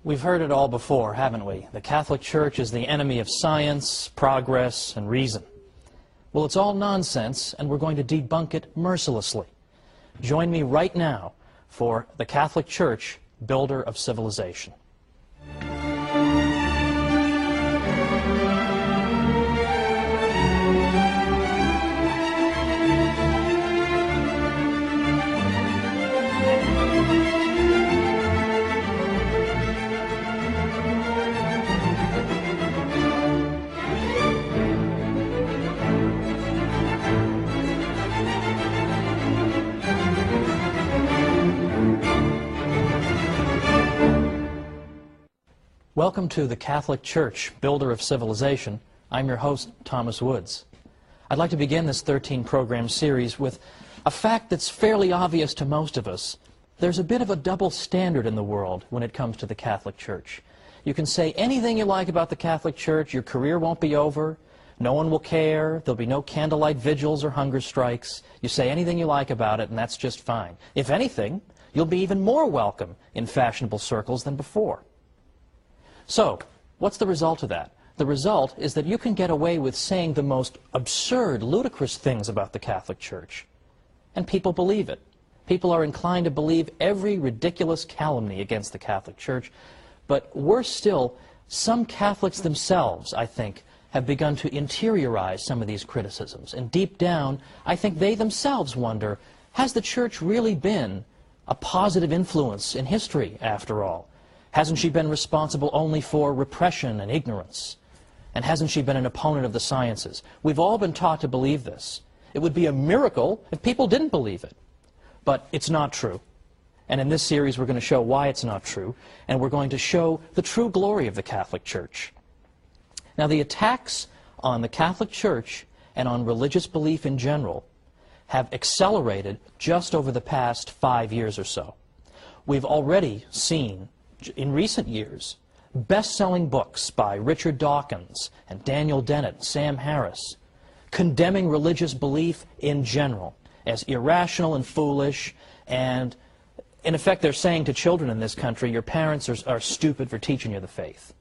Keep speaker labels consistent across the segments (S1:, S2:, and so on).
S1: We've heard it all before, haven't we? The Catholic Church is the enemy of science, progress, and reason. Well, it's all nonsense, and we're going to debunk it mercilessly. Join me right now for the Catholic Church, builder of civilization. Welcome to the Catholic Church, builder of civilization. I'm your host, Thomas Woods. I'd like to begin this 13-program series with a fact that's fairly obvious to most of us. There's a bit of a double standard in the world when it comes to the Catholic Church. You can say anything you like about the Catholic Church, your career won't be over, no one will care, there'll be no candlelight vigils or hunger strikes. You say anything you like about it, and that's just fine. If anything, you'll be even more welcome in fashionable circles than before. So, what's the result of that? The result is that you can get away with saying the most absurd, ludicrous things about the Catholic Church, and people believe it. People are inclined to believe every ridiculous calumny against the Catholic Church, but worse still, some Catholics themselves, I think, have begun to interiorize some of these criticisms, and deep down, I think they themselves wonder, has the Church really been a positive influence in history, after all? Hasn't she been responsible only for repression and ignorance? And hasn't she been an opponent of the sciences? We've all been taught to believe this. It would be a miracle if people didn't believe it. But it's not true. And in this series we're going to show why it's not true, and we're going to show the true glory of the Catholic Church. Now, the attacks on the Catholic Church and on religious belief in general have accelerated just over the past 5 years or so. We've already seen in recent years, best-selling books by Richard Dawkins and Daniel Dennett, Sam Harris, condemning religious belief in general as irrational and foolish, and in effect they're saying to children in this country, your parents are stupid for teaching you the faith.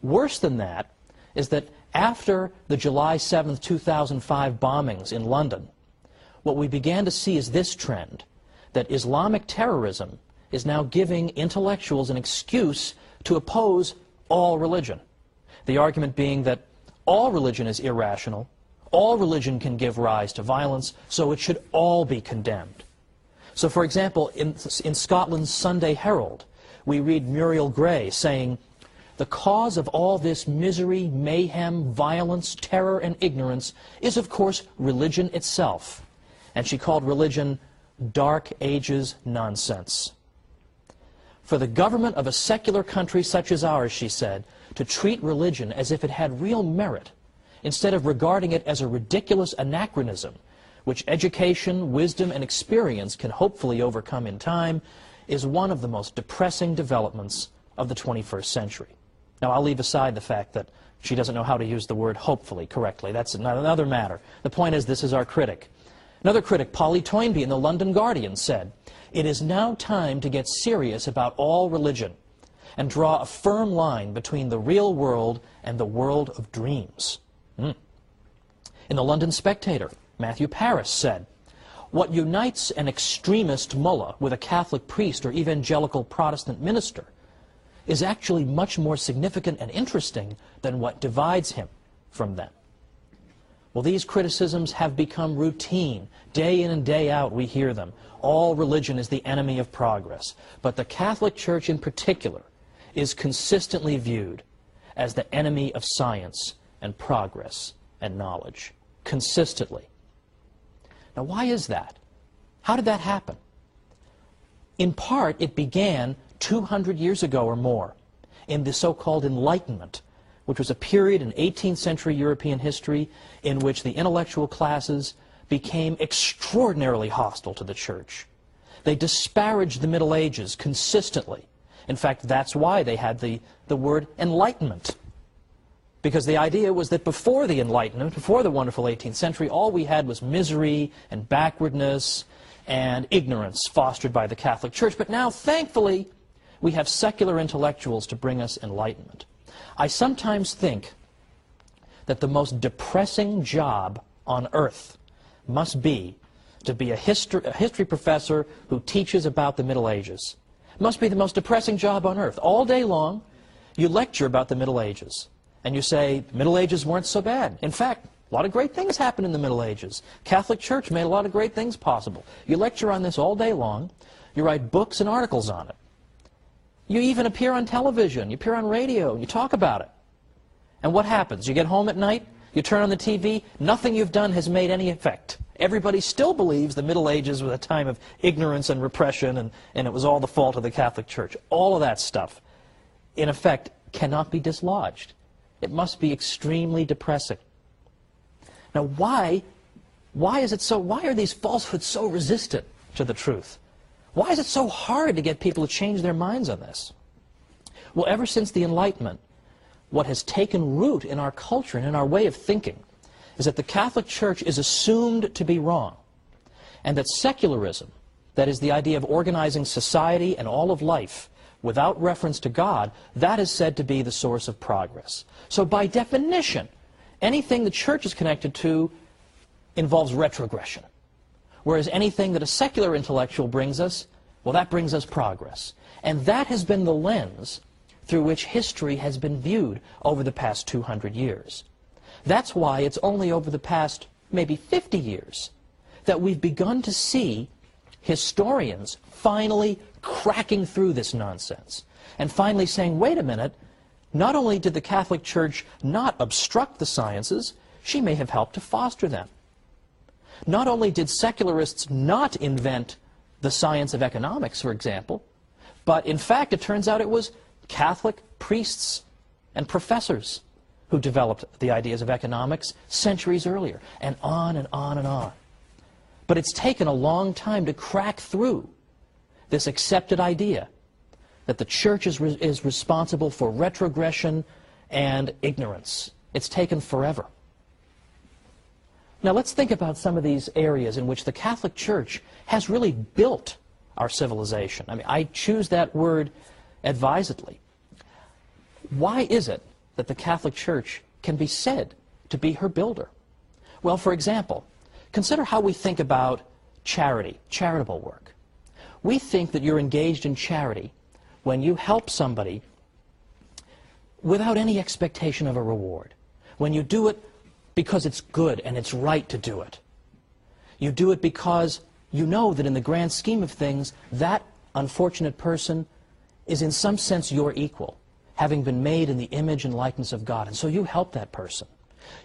S1: Worse than that is that after the July 7th, 2005 bombings in London, what we began to see is this trend, that Islamic terrorism is now giving intellectuals an excuse to oppose all religion. The argument being that all religion is irrational, all religion can give rise to violence, so it should all be condemned. So, for example, in Scotland's Sunday Herald, we read Muriel Gray saying, "The cause of all this misery, mayhem, violence, terror, and ignorance is, of course, religion itself." And she called religion Dark Ages nonsense. For the government of a secular country such as ours, she said, to treat religion as if it had real merit, instead of regarding it as a ridiculous anachronism, which education, wisdom, and experience can hopefully overcome in time, is one of the most depressing developments of the 21st century. Now, I'll leave aside the fact that she doesn't know how to use the word hopefully correctly. That's another matter. The point is, this is our critic. Another critic, Polly Toynbee in the London Guardian, said, "It is now time to get serious about all religion and draw a firm line between the real world and the world of dreams." In the London Spectator, Matthew Paris said, "What unites an extremist mullah with a Catholic priest or evangelical Protestant minister is actually much more significant and interesting than what divides him from them." Well, these criticisms have become routine. Day in and day out we hear them. All religion is the enemy of progress. But the Catholic Church in particular is consistently viewed as the enemy of science and progress and knowledge. Consistently. Now, why is that? How did that happen? In part, it began 200 years ago or more in the so-called Enlightenment, which was a period in 18th century European history in which the intellectual classes became extraordinarily hostile to the Church. They disparaged the Middle Ages consistently. In fact, that's why they had the word Enlightenment. Because the idea was that before the Enlightenment, before the wonderful 18th century, all we had was misery and backwardness and ignorance fostered by the Catholic Church. But now, thankfully, we have secular intellectuals to bring us enlightenment. I sometimes think that the most depressing job on earth must be to be a history professor who teaches about the Middle Ages. It must be the most depressing job on earth. All day long, you lecture about the Middle Ages, and you say, the Middle Ages weren't so bad. In fact, a lot of great things happened in the Middle Ages. Catholic Church made a lot of great things possible. You lecture on this all day long. You write books and articles on it. You even appear on television. You appear on radio. And you talk about it. And what happens? You get home at night, you turn on the TV, nothing you've done has made any effect. Everybody still believes the Middle Ages was a time of ignorance and repression, and it was all the fault of the Catholic Church. All of that stuff, in effect, cannot be dislodged. It must be extremely depressing. Now, why are these falsehoods so resistant to the truth? Why is it so hard to get people to change their minds on this? Well, ever since the Enlightenment, what has taken root in our culture and in our way of thinking is that the Catholic Church is assumed to be wrong, and that secularism, that is the idea of organizing society and all of life without reference to God, that is said to be the source of progress. So by definition, anything the Church is connected to involves retrogression, whereas anything that a secular intellectual brings us, well, that brings us progress. And that has been the lens through which history has been viewed over the past 200 years. That's why it's only over the past maybe 50 years that we've begun to see historians finally cracking through this nonsense and finally saying, wait a minute, not only did the Catholic Church not obstruct the sciences, she may have helped to foster them. Not only did secularists not invent the science of economics, for example, but in fact it turns out it was Catholic priests and professors who developed the ideas of economics centuries earlier, and on and on and on. But it's taken a long time to crack through this accepted idea that the Church is responsible for retrogression and ignorance. It's taken forever. Now let's think about some of these areas in which the Catholic Church has really built our civilization. I mean, I choose that word advisedly. Why is it that the Catholic Church can be said to be her builder? Well, for example, consider how we think about charity, charitable work. We think that you're engaged in charity when you help somebody without any expectation of a reward, when you do it because it's good and it's right to do it. You do it because you know that in the grand scheme of things, that unfortunate person is in some sense your equal, having been made in the image and likeness of God, and so you help that person.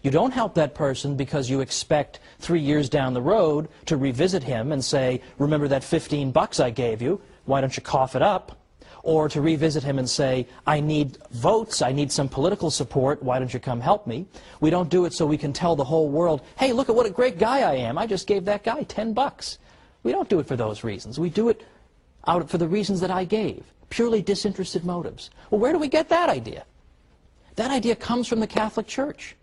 S1: You don't help that person because you expect 3 years down the road to revisit him and say, remember that $15 I gave you, why don't you cough it up? Or to revisit him and say, I need votes, I need some political support, why don't you come help me? We don't do it so we can tell the whole world, hey, look at what a great guy I am, I just gave that guy $10. We don't do it for those reasons. We do it for the reasons that I gave, purely disinterested motives. Well, where do we get that idea? That idea comes from the Catholic Church.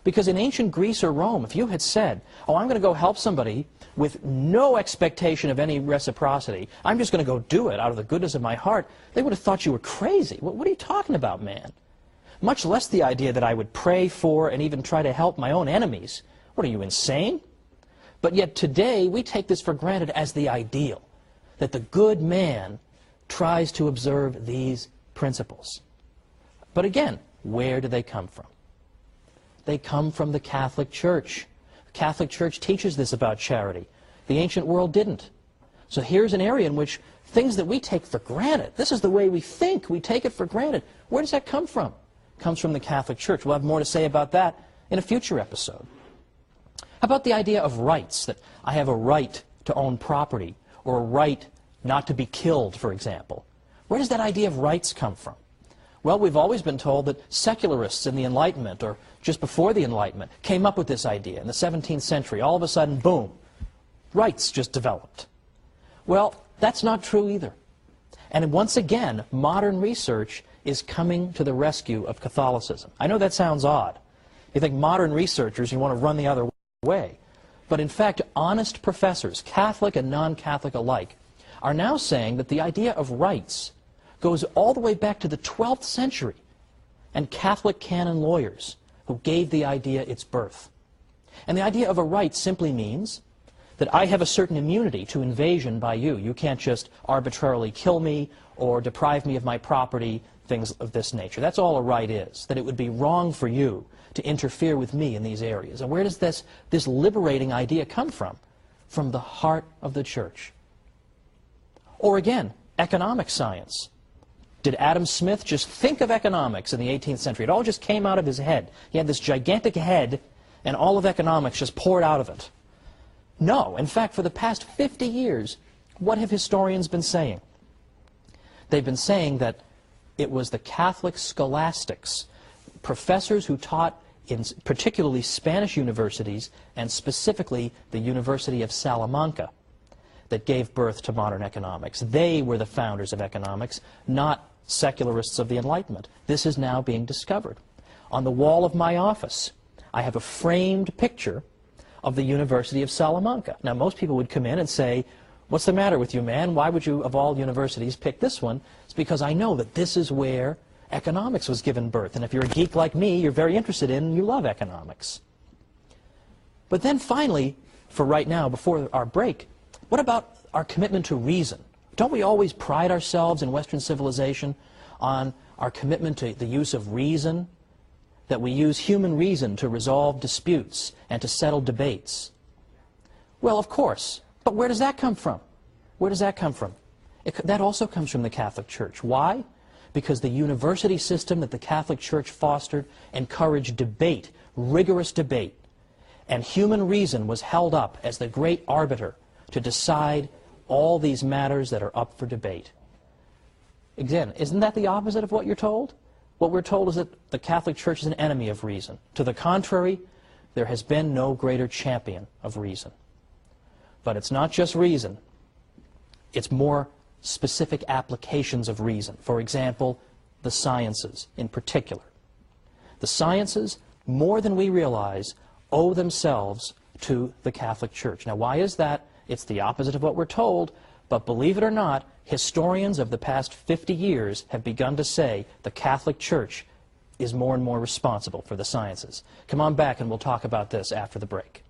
S1: Because in ancient Greece or Rome, if you had said, oh, I'm going to go help somebody with no expectation of any reciprocity, I'm just going to go do it out of the goodness of my heart, they would have thought you were crazy. What are you talking about, man? Much less the idea that I would pray for and even try to help my own enemies. What, are you insane? But yet today, we take this for granted as the ideal, that the good man tries to observe these principles. But again, where do they come from? They come from the Catholic Church. The Catholic Church teaches this about charity. The ancient world didn't. So here's an area in which things that we take for granted, this is the way we think, we take it for granted. Where does that come from? It comes from the Catholic Church. We'll have more to say about that in a future episode. How about the idea of rights, that I have a right to own property, or a right not to be killed, for example? Where does that idea of rights come from? Well, we've always been told that secularists in the Enlightenment, or just before the Enlightenment, came up with this idea. In the 17th century, all of a sudden, boom, rights just developed. Well, that's not true either. And once again, modern research is coming to the rescue of Catholicism. I know that sounds odd. You think modern researchers, you want to run the other way. But in fact, honest professors, Catholic and non-Catholic alike, are now saying that the idea of rights goes all the way back to the 12th century and Catholic canon lawyers who gave the idea its birth. And the idea of a right simply means that I have a certain immunity to invasion by you. You can't just arbitrarily kill me or deprive me of my property, things of this nature. That's all a right is, that it would be wrong for you to interfere with me in these areas. And where does this liberating idea come from? From the heart of the church. Or again, economic science. Did Adam Smith just think of economics in the 18th century? It all just came out of his head. He had this gigantic head, and all of economics just poured out of it. No. In fact, for the past 50 years, what have historians been saying? They've been saying that it was the Catholic scholastics, professors who taught in particularly Spanish universities, and specifically the University of Salamanca, that gave birth to modern economics. They were the founders of economics, not secularists of the Enlightenment. This is now being discovered. On the wall of my office, I have a framed picture of the University of Salamanca. Now, most people would come in and say, "What's the matter with you, man? Why would you, of all universities, pick this one?" It's because I know that this is where economics was given birth. And if you're a geek like me, you're very interested in and you love economics. But then finally, for right now, before our break, what about our commitment to reason? Don't we always pride ourselves in Western civilization on our commitment to the use of reason? That we use human reason to resolve disputes and to settle debates? Well, of course. But where does that come from? Where does that come from? That also comes from the Catholic Church. Why? Because the university system that the Catholic Church fostered encouraged debate, rigorous debate. And human reason was held up as the great arbiter to decide all these matters that are up for debate. Again, isn't that the opposite of what you're told? What we're told is that the Catholic Church is an enemy of reason. To the contrary, there has been no greater champion of reason. But it's not just reason. It's more specific applications of reason. For example, the sciences in particular. The sciences, more than we realize, owe themselves to the Catholic Church. Now, why is that? It's the opposite of what we're told, but believe it or not, historians of the past 50 years have begun to say the Catholic Church is more and more responsible for the sciences. Come on back and we'll talk about this after the break.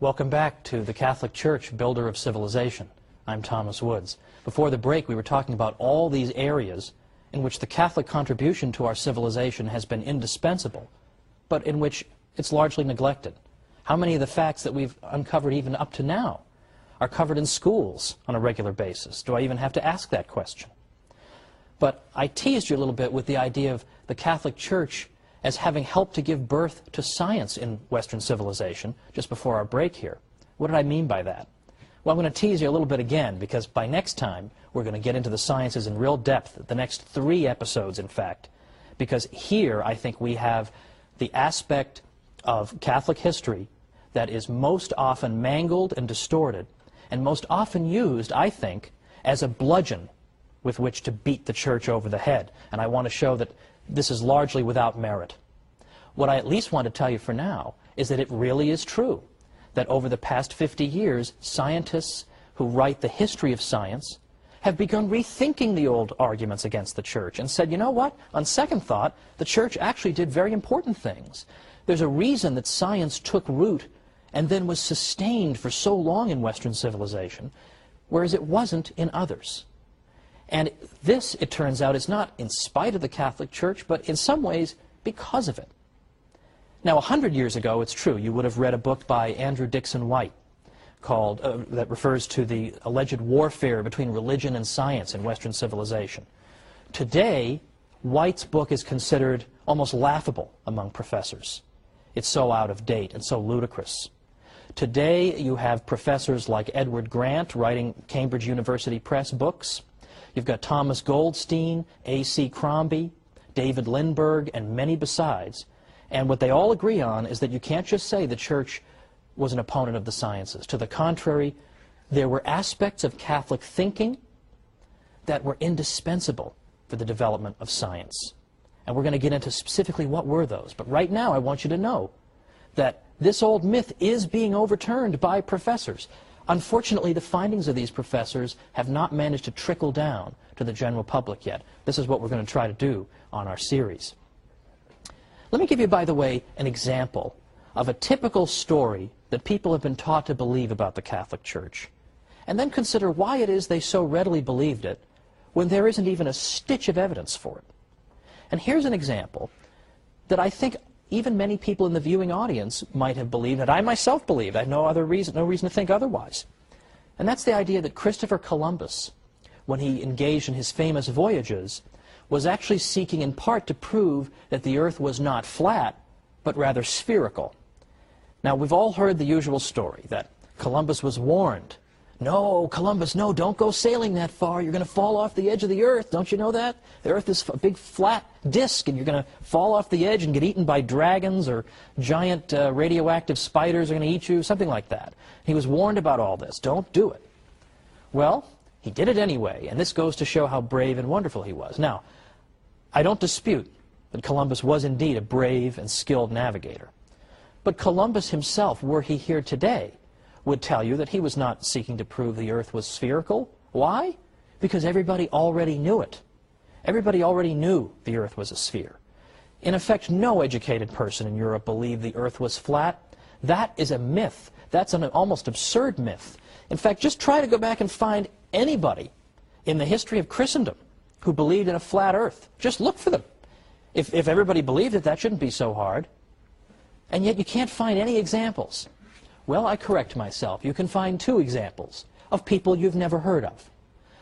S1: Welcome back to the Catholic Church, Builder of Civilization. I'm Thomas Woods. Before the break, we were talking about all these areas in which the Catholic contribution to our civilization has been indispensable, but in which it's largely neglected. How many of the facts that we've uncovered even up to now are covered in schools on a regular basis? Do I even have to ask that question? But I teased you a little bit with the idea of the Catholic Church as having helped to give birth to science in Western civilization just before our break here. What did I mean by that? Well, I'm going to tease you a little bit again, because by next time we're going to get into the sciences in real depth, the next 3 episodes, in fact, because here I think we have the aspect of Catholic history that is most often mangled and distorted, and most often used, I think, as a bludgeon with which to beat the Church over the head. And I want to show that this is largely without merit. What I at least want to tell you for now is that it really is true that over the past 50 years, scientists who write the history of science have begun rethinking the old arguments against the Church and said, you know what, on second thought, the Church actually did very important things. There's a reason that science took root and then was sustained for so long in Western civilization, whereas it wasn't in others. And this, it turns out, is not in spite of the Catholic Church, but in some ways because of it. Now, 100 years ago, it's true, you would have read a book by Andrew Dixon White called, that refers to the alleged warfare between religion and science in Western civilization. Today, White's book is considered almost laughable among professors. It's so out of date and so ludicrous. Today, you have professors like Edward Grant writing Cambridge University Press books. You've got Thomas Goldstein, A.C. Crombie, David Lindbergh, and many besides. And what they all agree on is that you can't just say the Church was an opponent of the sciences. To the contrary, there were aspects of Catholic thinking that were indispensable for the development of science. And we're going to get into specifically what were those. But right now, I want you to know that this old myth is being overturned by professors. Unfortunately, the findings of these professors have not managed to trickle down to the general public yet. This is what we're going to try to do on our series. Let me give you, by the way, an example of a typical story that people have been taught to believe about the Catholic Church, and then consider why it is they so readily believed it when there isn't even a stitch of evidence for it. And here's an example that I think even many people in the viewing audience might have believed, that I myself believed. I have no reason to think otherwise. And that's the idea that Christopher Columbus, when he engaged in his famous voyages, was actually seeking in part to prove that the Earth was not flat, but rather spherical. Now, we've all heard the usual story that Columbus was warned. No, Columbus, no, don't go sailing that far. You're going to fall off the edge of the Earth. Don't you know that? The Earth is a big flat disk, and you're going to fall off the edge and get eaten by dragons, or giant radioactive spiders are going to eat you, something like that. He was warned about all this. Don't do it. Well, he did it anyway, and this goes to show how brave and wonderful he was. Now, I don't dispute that Columbus was indeed a brave and skilled navigator. But Columbus himself, were he here today, would tell you that he was not seeking to prove the Earth was spherical. Why? Because everybody already knew it. Everybody already knew the Earth was a sphere. In effect, no educated person in Europe believed the Earth was flat. That is a myth. That's an almost absurd myth. In fact, just try to go back and find anybody in the history of Christendom who believed in a flat Earth. Just look for them. If everybody believed it, that shouldn't be so hard. And yet you can't find any examples. Well, I correct myself. You can find two examples of people you've never heard of.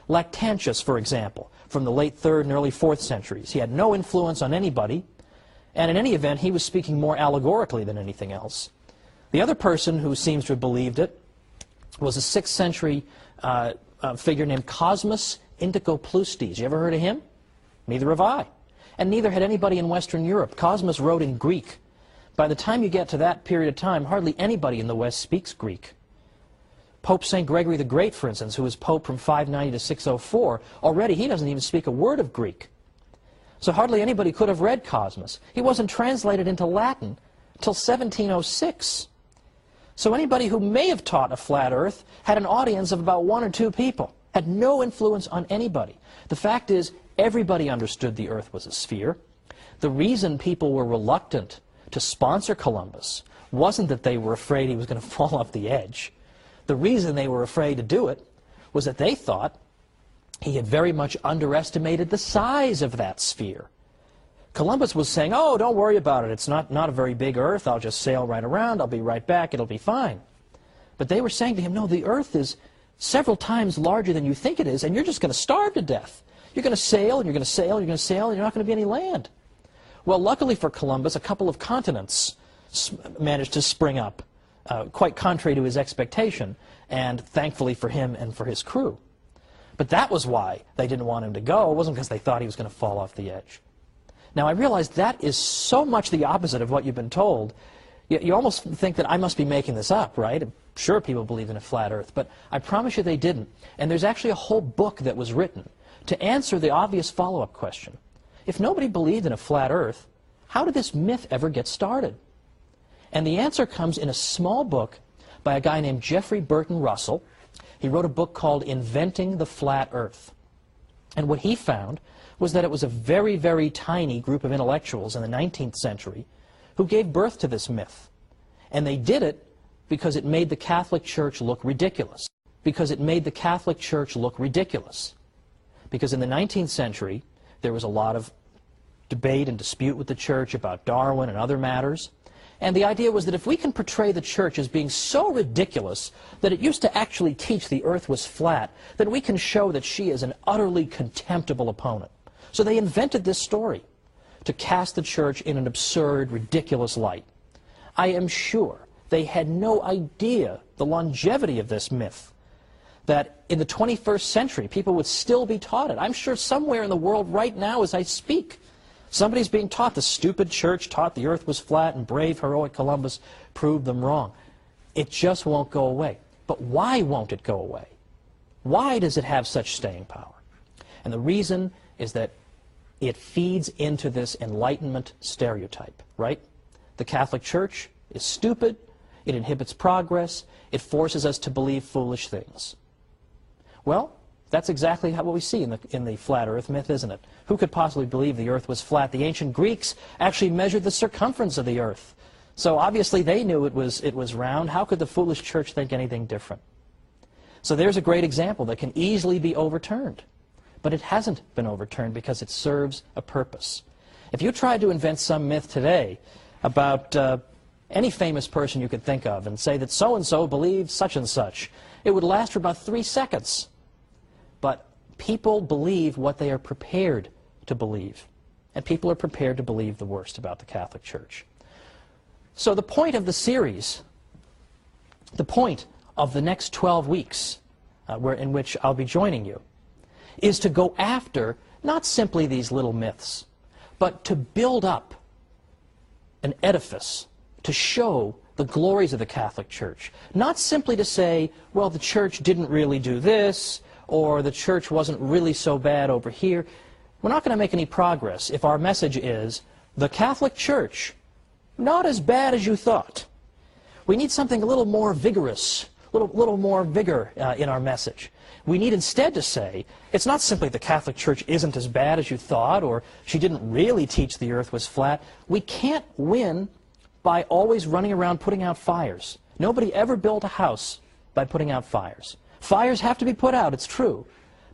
S1: Lactantius, for example, from the late 3rd and early 4th centuries. He had no influence on anybody, and in any event, he was speaking more allegorically than anything else. The other person who seems to have believed it was a 6th century figure named Cosmas Indicopleustes. You ever heard of him? Neither have I. And neither had anybody in Western Europe. Cosmas wrote in Greek. By the time you get to that period of time, hardly anybody in the West speaks Greek. Pope St. Gregory the Great, for instance, who was Pope from 590 to 604, already he doesn't even speak a word of Greek. So hardly anybody could have read Cosmas. He wasn't translated into Latin until 1706. So anybody who may have taught a flat Earth had an audience of about 1 or 2 people, had no influence on anybody. The fact is, everybody understood the Earth was a sphere. The reason people were reluctant to sponsor Columbus wasn't that they were afraid he was going to fall off the edge. The reason they were afraid to do it was that they thought he had very much underestimated the size of that sphere. Columbus was saying, oh, don't worry about it. It's not a very big Earth. I'll just sail right around. I'll be right back. It'll be fine. But they were saying to him, no, the Earth is several times larger than you think it is, and you're just going to starve to death. You're going to sail, and you're going to sail, and you're going to sail, and you're not going to be any land. Well, luckily for Columbus, a couple of continents managed to spring up, quite contrary to his expectation, and thankfully for him and for his crew. But that was why they didn't want him to go. It wasn't because they thought he was going to fall off the edge. Now, I realize that is so much the opposite of what you've been told. You almost think that I must be making this up, right? Sure, people believe in a flat Earth, but I promise you they didn't. And there's actually a whole book that was written to answer the obvious follow-up question. If nobody believed in a flat Earth, how did this myth ever get started? And the answer comes in a small book by a guy named Jeffrey Burton Russell. He wrote a book called Inventing the Flat Earth. And what he found was that it was a very, very tiny group of intellectuals in the 19th century who gave birth to this myth. And they did it because it made the Catholic Church look ridiculous. Because it made the Catholic Church look ridiculous. Because in the 19th century, there was a lot of debate and dispute with the Church about Darwin and other matters. And the idea was that if we can portray the Church as being so ridiculous that it used to actually teach the Earth was flat, then we can show that she is an utterly contemptible opponent. So they invented this story to cast the church in an absurd, ridiculous light. I am sure they had no idea the longevity of this myth, that in the 21st century people would still be taught it. I'm sure somewhere in the world right now as I speak, somebody's being taught the stupid church taught the earth was flat and brave, heroic Columbus proved them wrong. It just won't go away. But why won't it go away? Why does it have such staying power? And the reason is that it feeds into this Enlightenment stereotype, right? The Catholic Church is stupid, it inhibits progress, it forces us to believe foolish things. Well, that's exactly what we see in the flat earth myth, isn't it? Who could possibly believe the earth was flat? The ancient Greeks actually measured the circumference of the earth. So obviously they knew it was round. How could the foolish church think anything different? So there's a great example that can easily be overturned. But it hasn't been overturned because it serves a purpose. If you tried to invent some myth today about any famous person you could think of and say that so-and-so believed such and such, it would last for about 3 seconds. But people believe what they are prepared to believe. And people are prepared to believe the worst about the Catholic Church. So the point of the series, the point of the next 12 weeks in which I'll be joining you, is to go after not simply these little myths, but to build up an edifice to show the glories of the Catholic Church. Not simply to say, well, the Church didn't really do this, or the Church wasn't really so bad over here. We're not going to make any progress if our message is, the Catholic Church, not as bad as you thought. We need something a little more vigorous, a little more vigor in our message. We need instead to say, it's not simply the Catholic Church isn't as bad as you thought, or she didn't really teach the earth was flat. We can't win by always running around putting out fires. Nobody ever built a house by putting out fires. Fires have to be put out, it's true.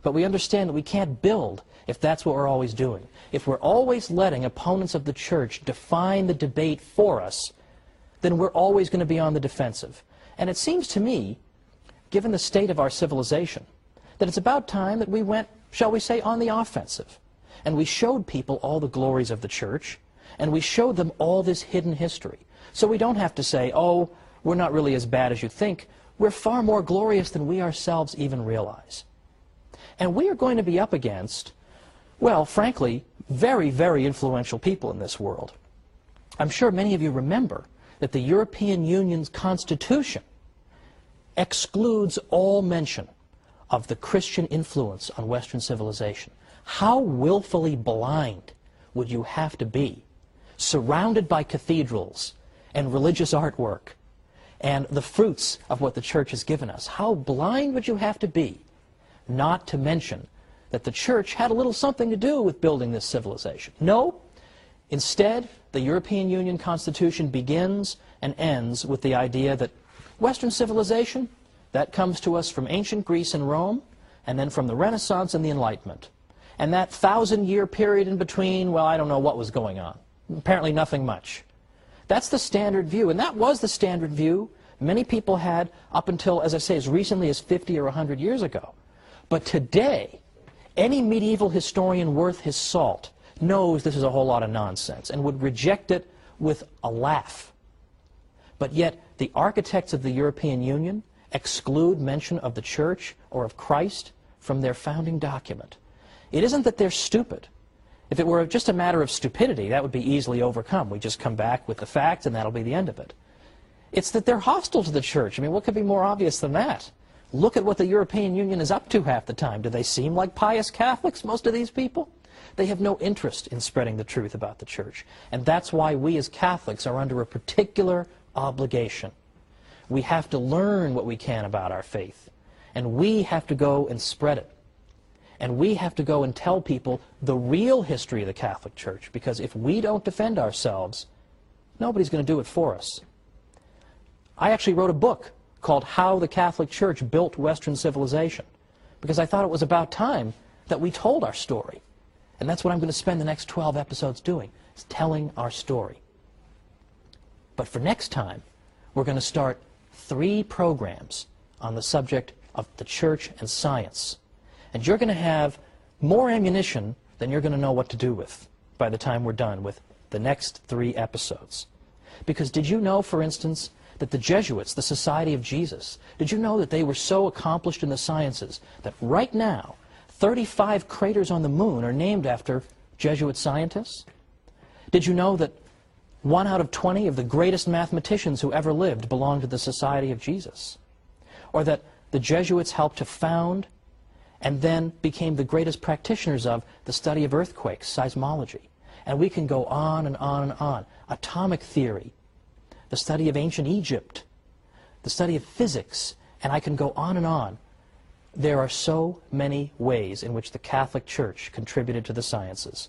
S1: But we understand that we can't build if that's what we're always doing. If we're always letting opponents of the church define the debate for us, then we're always going to be on the defensive. And it seems to me, given the state of our civilization, that it's about time that we went, shall we say, on the offensive. And we showed people all the glories of the church, and we showed them all this hidden history. So we don't have to say, oh, we're not really as bad as you think. We're far more glorious than we ourselves even realize. And we are going to be up against, well, frankly, very, very influential people in this world. I'm sure many of you remember that the European Union's Constitution excludes all mention of the Christian influence on Western civilization. How willfully blind would you have to be, surrounded by cathedrals and religious artwork and the fruits of what the church has given us? How blind would you have to be not to mention that the church had a little something to do with building this civilization? No. Instead, the European Union Constitution begins and ends with the idea that Western civilization, that comes to us from ancient Greece and Rome, and then from the Renaissance and the Enlightenment. And that 1,000-year period in between, well, I don't know what was going on. Apparently nothing much. That's the standard view, and that was the standard view many people had up until, as I say, as recently as 50 or 100 years ago. But today, any medieval historian worth his salt knows this is a whole lot of nonsense and would reject it with a laugh. But yet, the architects of the European Union exclude mention of the church or of Christ from their founding document. It isn't that they're stupid. If it were just a matter of stupidity, that would be easily overcome. We just come back with the facts and that'll be the end of it. It's that they're hostile to the church. I mean, what could be more obvious than that? Look at what the European Union is up to half the time. Do they seem like pious Catholics, most of these people? They have no interest in spreading the truth about the church. And that's why we as Catholics are under a particular obligation. We have to learn what we can about our faith. And we have to go and spread it. And we have to go and tell people the real history of the Catholic Church. Because if we don't defend ourselves, nobody's going to do it for us. I actually wrote a book called How the Catholic Church Built Western Civilization, because I thought it was about time that we told our story. And that's what I'm going to spend the next 12 episodes doing, is telling our story. But for next time, we're going to start 3 programs on the subject of the church and science. And you're going to have more ammunition then you're going to know what to do with by the time we're done with the next 3 episodes. Because did you know, for instance, that the Jesuits, the Society of Jesus, did you know that they were so accomplished in the sciences that right now 35 craters on the moon are named after Jesuit scientists? Did you know that 1 out of 20 of the greatest mathematicians who ever lived belonged to the Society of Jesus? Or that the Jesuits helped to found and then became the greatest practitioners of the study of earthquakes, seismology. And we can go on and on and on. Atomic theory, the study of ancient Egypt, the study of physics, and I can go on and on. There are so many ways in which the Catholic Church contributed to the sciences.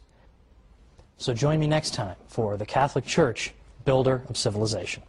S1: So join me next time for the Catholic Church, Builder of Civilization.